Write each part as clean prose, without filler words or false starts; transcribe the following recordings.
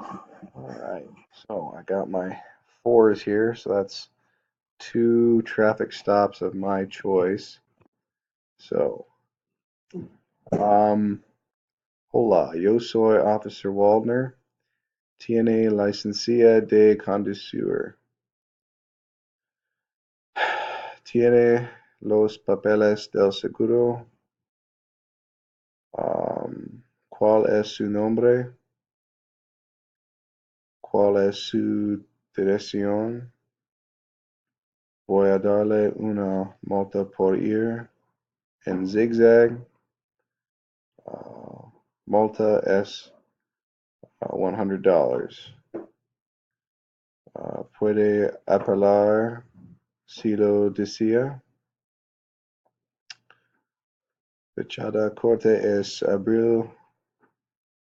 Alright, so I got my fours here, so that's two traffic stops of my choice. So, um, hola, yo soy Officer Waldner. Tiene licencia de conducir. Tiene los papeles del seguro. ¿Cuál es su nombre? ¿Cuál es su dirección? Voy a darle una multa por ir en zigzag. Multa es $100. Puede apelar si lo desea. Fecha de corte es abril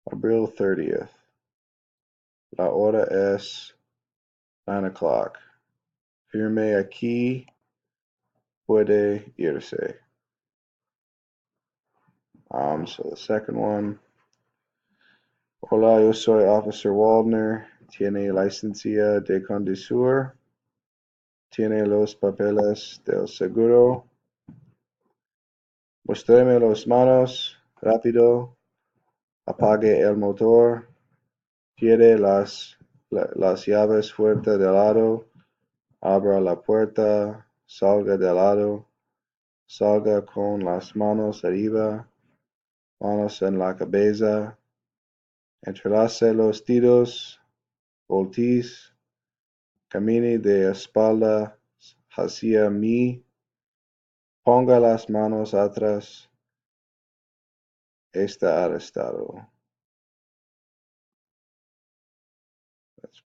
30th. La hora es 9 o'clock. Firme aquí. Puede irse. So the second one. Hola, yo soy Officer Waldner. ¿Tiene licencia de conducir? ¿Tiene los papeles del seguro? Muéstreme las manos. Rápido. Apague el motor. Tire las llaves fuera del lado. Abra la puerta. Salga del lado. Salga con las manos arriba. Manos en la cabeza. Entrelace los dedos. Voltees. Camine de espalda hacia mí. Ponga las manos atrás. Está arrestado. That's